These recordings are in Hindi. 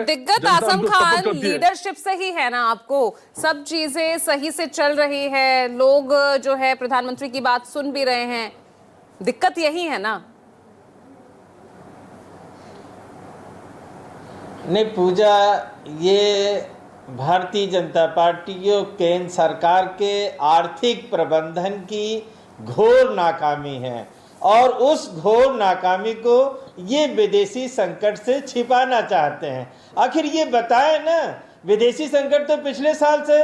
दिक्कत आजम खान लीडरशिप से ही है ना। आपको सब चीजें सही से चल रही है, लोग जो है प्रधानमंत्री की बात सुन भी रहे हैं, दिक्कत यही है ना। नहीं पूजा, ये भारतीय जनता पार्टी और केंद्र सरकार के आर्थिक प्रबंधन की घोर नाकामी है और उस घोर नाकामी को ये विदेशी संकट से छिपाना चाहते हैं। आखिर ये बताएं ना, विदेशी संकट तो पिछले साल से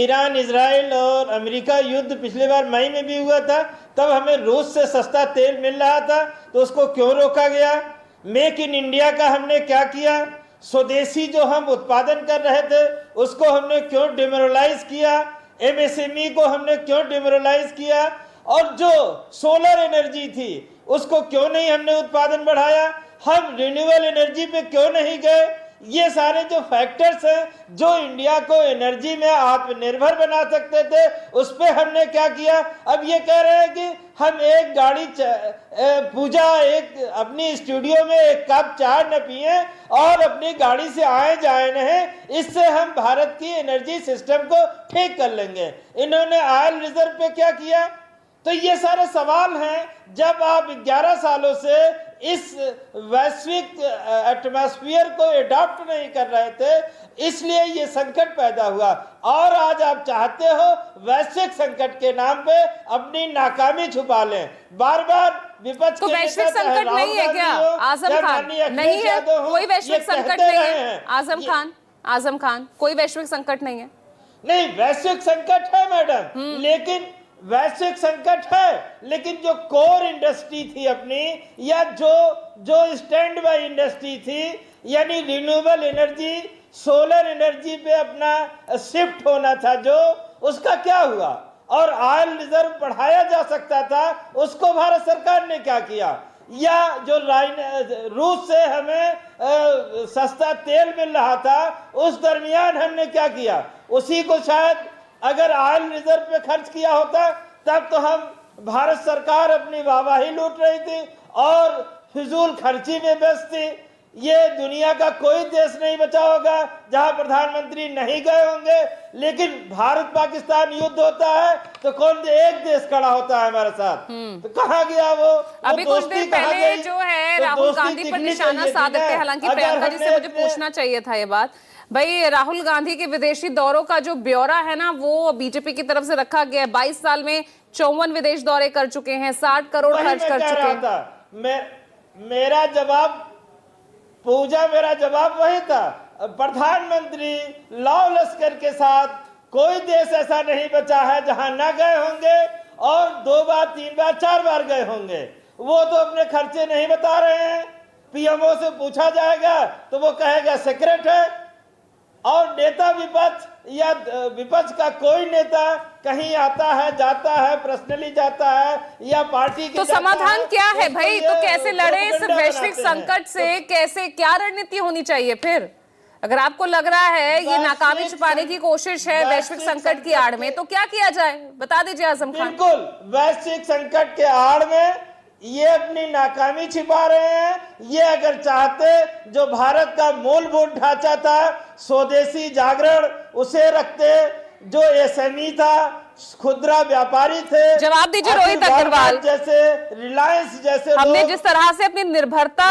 ईरान, इजराइल और अमेरिका युद्ध पिछले बार मई में भी हुआ था, तब हमें रूस से सस्ता तेल मिल रहा था तो उसको क्यों रोका गया? मेक इन इंडिया का हमने क्या किया? स्वदेशी जो हम उत्पादन कर रहे थे उसको हमने क्यों डिमोरलाइज किया? एमएसएमई को हमने क्यों डिमोरलाइज किया? और जो सोलर एनर्जी थी उसको क्यों नहीं हमने उत्पादन बढ़ाया? हम रिन्यूएबल एनर्जी पे क्यों नहीं गए? ये सारे जो फैक्टर्स हैं जो इंडिया को एनर्जी में आत्मनिर्भर बना सकते थे, उस पे हमने क्या किया? अब ये कह रहे हैं कि हम एक गाड़ी पूजा एक अपनी स्टूडियो में एक कप चाय न पिए और अपनी गाड़ी से आए जाए नहीं, इससे हम भारत की एनर्जी सिस्टम को ठीक कर लेंगे। इन्होंने ऑयल रिजर्व पे क्या किया? तो ये सारे सवाल हैं। जब आप 11 सालों से इस वैश्विक एटमॉस्फेयर को अडॉप्ट नहीं कर रहे थे, इसलिए ये संकट पैदा हुआ। और आज आप चाहते हो वैश्विक संकट के नाम पे अपनी नाकामी छुपा लें। बार बार विपक्ष तो वैश्विक संकट नहीं है क्या आजम खान? नहीं है, कोई वैश्विक संकट नहीं है आजम खान, कोई वैश्विक संकट नहीं है। नहीं, वैश्विक संकट है मैडम, लेकिन वैश्विक संकट है, लेकिन जो कोर इंडस्ट्री थी अपनी, या जो स्टैंड बाय इंडस्ट्री थी, यानी रिन्यूएबल एनर्जी, सोलर एनर्जी पे अपना शिफ्ट होना था, जो उसका क्या हुआ? और ऑयल रिजर्व बढ़ाया जा सकता था, उसको भारत सरकार ने क्या किया? या जो रूस से हमें सस्ता तेल मिल रहा था, उस दरमियान हमने क्या किया? उसी को शायद अगर ऑयल रिजर्व पे खर्च किया होता, तब तो हम भारत सरकार अपनी वाहवाही लूट रही थी और फिजूल खर्ची में व्यस्त थी। ये दुनिया का कोई देश नहीं बचा होगा जहां प्रधानमंत्री नहीं गए होंगे, लेकिन भारत पाकिस्तान युद्ध होता है तो कौन एक देश खड़ा होता है हमारे साथ? तो कहाँ गया वो? अभी कुछ दिन पहले जो है राहुल गांधी पर निशाना साधते हैं। हालांकि प्रियंका जी से मुझे पूछना चाहिए था ये बात, भाई राहुल गांधी के विदेशी दौरों का जो ब्यौरा है ना, वो बीजेपी की तरफ से रखा गया है। 22 साल में 54 विदेश दौरे कर चुके हैं, 60 करोड़ खर्च कर चुके हैं। मेरा जवाब पूजा, मेरा जवाब वही था। प्रधानमंत्री लाव लश्कर के साथ कोई देश ऐसा नहीं बचा है जहां न गए होंगे, और 2 बार 3 बार 4 बार गए होंगे। वो तो अपने खर्चे नहीं बता रहे हैं। पीएमओ से पूछा जाएगा तो वो कहेगा सीक्रेट है। और नेता विपक्ष या विपक्ष का कोई नेता कहीं आता है, जाता है, पर्सनली जाता है या पार्टी के, तो समाधान क्या है भाई? तो कैसे लड़े इस वैश्विक संकट से? कैसे, क्या रणनीति होनी चाहिए फिर? अगर आपको लग रहा है ये नाकामी छुपाने की कोशिश है वैश्विक संकट की आड़ में, तो क्या किया जाए, बता दीजिए आजम खान। बिल्कुल, वैश्विक संकट के आड़ में ये अपनी नाकामी छिपा रहे हैं। ये अगर चाहते जो भारत का मूलभूत ढांचा था, स्वदेशी जागरण, उसे रखते, जो एसएमई था, खुदरा व्यापारी थे, जवाब दीजिए रोहित अग्रवाल जैसे, रिलायंस जैसे, हमने जिस तरह से अपनी निर्भरता